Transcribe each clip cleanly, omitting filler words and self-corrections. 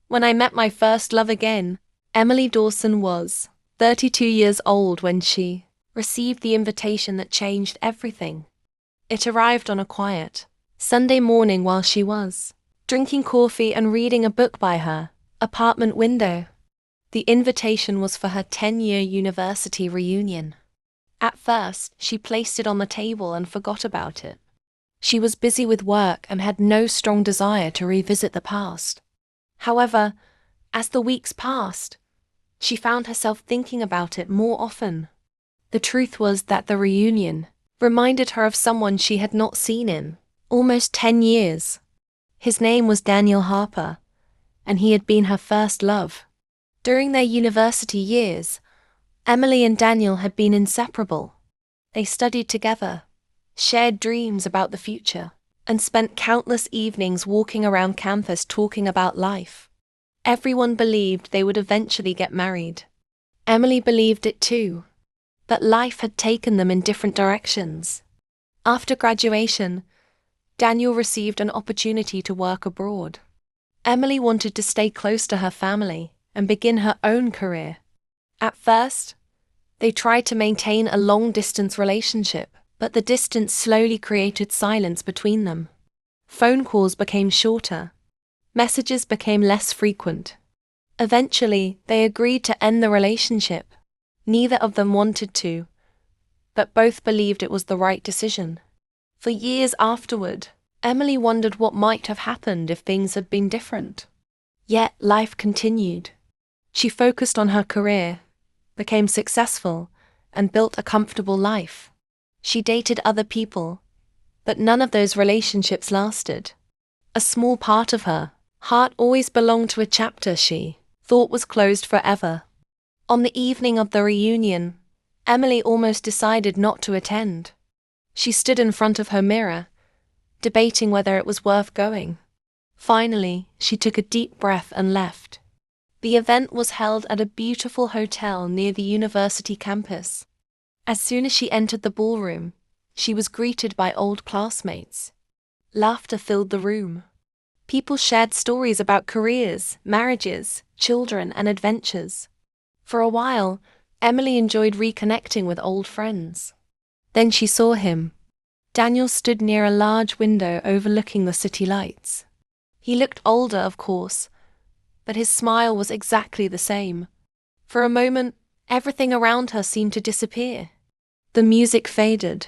When I met my first love again, Emily Dawson was 32 years old when she received the invitation that changed everything. It arrived on a quiet Sunday morning while she was drinking coffee and reading a book by her apartment window. The invitation was for her 10-year university reunion. At first, she placed it on the table and forgot about it. She was busy with work and had no strong desire to revisit the past. However, as the weeks passed, she found herself thinking about it more often. The truth was that the reunion reminded her of someone she had not seen in almost 10 years. His name was Daniel Harper, and he had been her first love. During their university years, Emily and Daniel had been inseparable. They studied together, shared dreams about the future, and spent countless evenings walking around campus talking about life. Everyone believed they would eventually get married. Emily believed it too, but life had taken them in different directions. After graduation, Daniel received an opportunity to work abroad. Emily wanted to stay close to her family and begin her own career. At first, they tried to maintain a long-distance relationship, but the distance slowly created silence between them. Phone calls became shorter. Messages became less frequent. Eventually, they agreed to end the relationship. Neither of them wanted to, but both believed it was the right decision. For years afterward, Emily wondered what might have happened if things had been different. Yet life continued. She focused on her career, became successful, and built a comfortable life. She dated other people, but none of those relationships lasted. A small part of her heart always belonged to a chapter she thought was closed forever. On the evening of the reunion, Emily almost decided not to attend. She stood in front of her mirror, debating whether it was worth going. Finally, she took a deep breath and left. The event was held at a beautiful hotel near the university campus. As soon as she entered the ballroom, she was greeted by old classmates. Laughter filled the room. People shared stories about careers, marriages, children, and adventures. For a while, Emily enjoyed reconnecting with old friends. Then she saw him. Daniel stood near a large window overlooking the city lights. He looked older, of course, but his smile was exactly the same. For a moment, everything around her seemed to disappear. The music faded.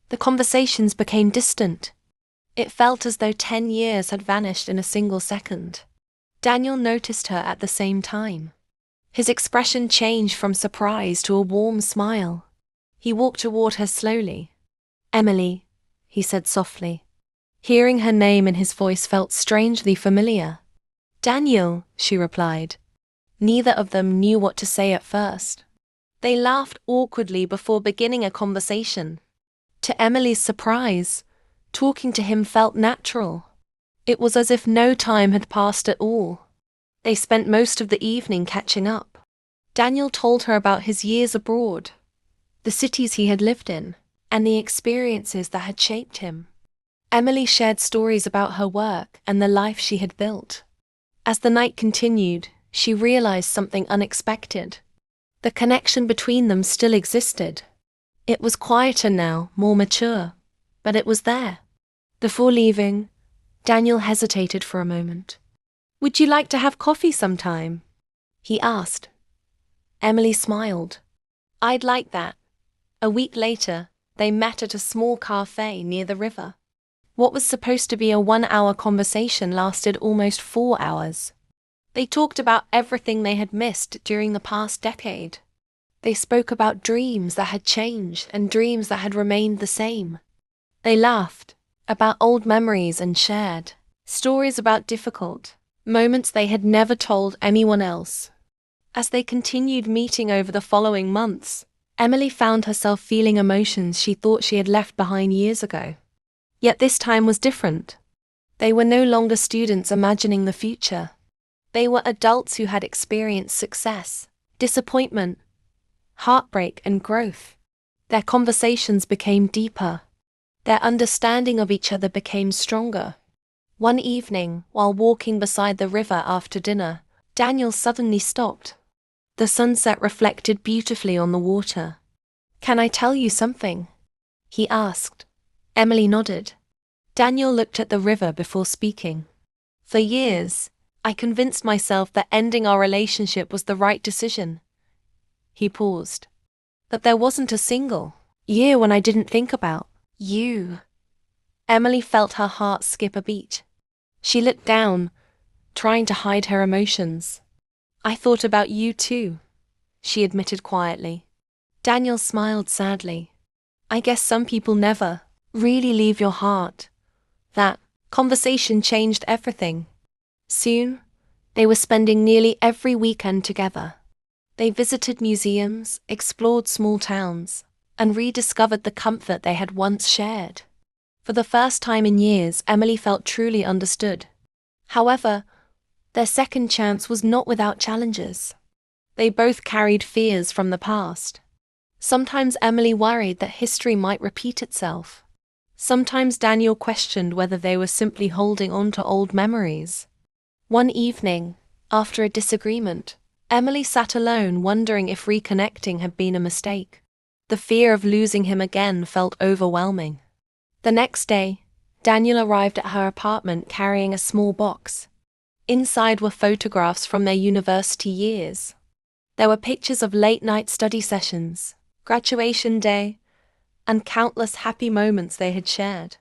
The conversations became distant. It felt as though 10 years had vanished in a single second. Daniel noticed her at the same time. His expression changed from surprise to a warm smile. He walked toward her slowly. "Emily," he said softly. Hearing her name in his voice felt strangely familiar. "Daniel," she replied. Neither of them knew what to say at first. They laughed awkwardly before beginning a conversation. To Emily's surprise, talking to him felt natural. It was as if no time had passed at all. They spent most of the evening catching up. Daniel told her about his years abroad, the cities he had lived in, and the experiences that had shaped him. Emily shared stories about her work and the life she had built. As the night continued, she realized something unexpected. The connection between them still existed. It was quieter now, more mature, but it was there. Before leaving, Daniel hesitated for a moment. "Would you like to have coffee sometime?" he asked. Emily smiled. "I'd like that." A week later, they met at a small cafe near the river. What was supposed to be a 1-hour conversation lasted almost 4 hours. They talked about everything they had missed during the past decade. They spoke about dreams that had changed and dreams that had remained the same. They laughed about old memories and shared stories about difficult moments they had never told anyone else. As they continued meeting over the following months, Emily found herself feeling emotions she thought she had left behind years ago. Yet this time was different. They were no longer students imagining the future. They were adults who had experienced success, disappointment, heartbreak, and growth. Their conversations became deeper. Their understanding of each other became stronger. One evening, while walking beside the river after dinner, Daniel suddenly stopped. The sunset reflected beautifully on the water. "Can I tell you something?" he asked. Emily nodded. Daniel looked at the river before speaking. "For years, I convinced myself that ending our relationship was the right decision." He paused. "But there wasn't a single year when I didn't think about you." Emily felt her heart skip a beat. She looked down, trying to hide her emotions. "I thought about you too," she admitted quietly. Daniel smiled sadly. "I guess some people never really leave your heart." That conversation changed everything. Soon, they were spending nearly every weekend together. They visited museums, explored small towns, and rediscovered the comfort they had once shared. For the first time in years, Emily felt truly understood. However, their second chance was not without challenges. They both carried fears from the past. Sometimes Emily worried that history might repeat itself. Sometimes Daniel questioned whether they were simply holding on to old memories. One evening, after a disagreement, Emily sat alone wondering if reconnecting had been a mistake. The fear of losing him again felt overwhelming. The next day, Daniel arrived at her apartment carrying a small box. Inside were photographs from their university years. There were pictures of late-night study sessions, graduation day, and countless happy moments they had shared.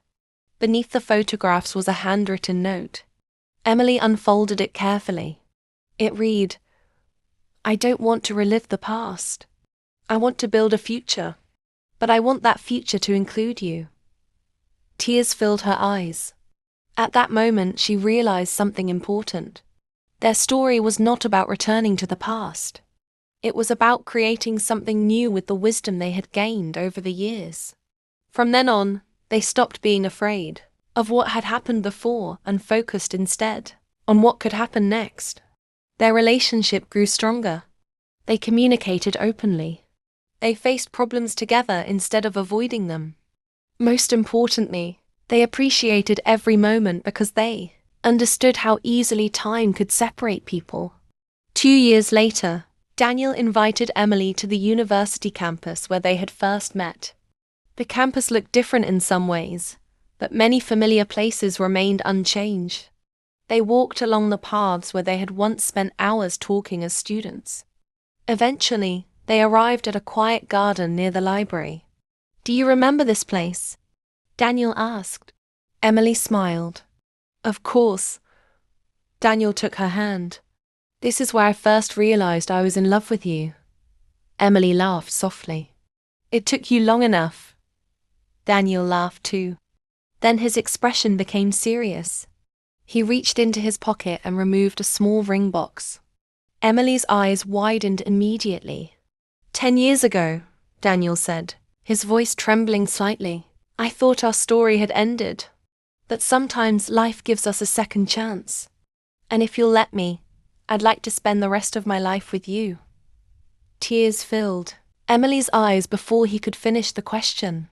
Beneath the photographs was a handwritten note. Emily unfolded it carefully. It read, "I don't want to relive the past. I want to build a future, but I want that future to include you." Tears filled her eyes. At that moment, she realized something important. Their story was not about returning to the past. It was about creating something new with the wisdom they had gained over the years. From then on, they stopped being afraid of what had happened before and focused instead on what could happen next. Their relationship grew stronger. They communicated openly. They faced problems together instead of avoiding them. Most importantly, they appreciated every moment because they understood how easily time could separate people. 2 years later, Daniel invited Emily to the university campus where they had first met. The campus looked different in some ways, but many familiar places remained unchanged. They walked along the paths where they had once spent hours talking as students. Eventually, they arrived at a quiet garden near the library. "Do you remember this place?" Daniel asked. Emily smiled. "Of course." Daniel took her hand. "This is where I first realized I was in love with you." Emily laughed softly. "It took you long enough." Daniel laughed too. Then his expression became serious. He reached into his pocket and removed a small ring box. Emily's eyes widened immediately. "10 years ago," Daniel said, his voice trembling slightly, "I thought our story had ended. But sometimes life gives us a second chance. And if you'll let me, I'd like to spend the rest of my life with you." Tears filled Emily's eyes before he could finish the question.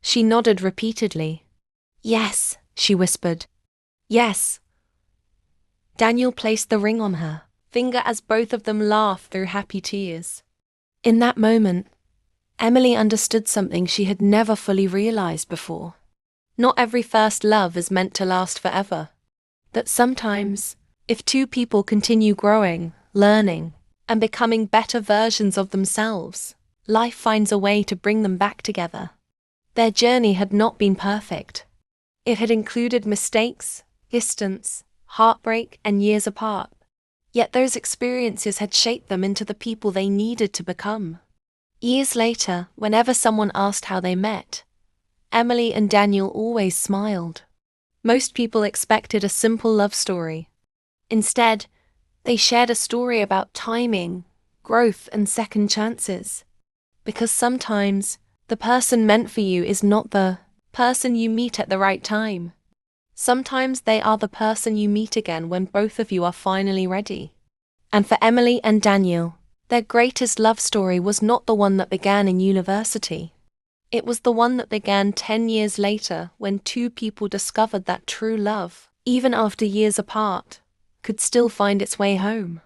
She nodded repeatedly. "Yes," she whispered. "Yes." Daniel placed the ring on her finger as both of them laughed through happy tears. In that moment, Emily understood something she had never fully realized before. Not every first love is meant to last forever. That sometimes, if two people continue growing, learning, and becoming better versions of themselves, life finds a way to bring them back together. Their journey had not been perfect. It had included mistakes, distance, heartbreak, and years apart. Yet those experiences had shaped them into the people they needed to become. Years later, whenever someone asked how they met, Emily and Daniel always smiled. Most people expected a simple love story. Instead, they shared a story about timing, growth, and second chances. Because sometimes, the person meant for you is not the person you meet at the right time. Sometimes they are the person you meet again when both of you are finally ready. And for Emily and Daniel, their greatest love story was not the one that began in university. It was the one that began 10 years later when two people discovered that true love even after years apart, could still find its way home.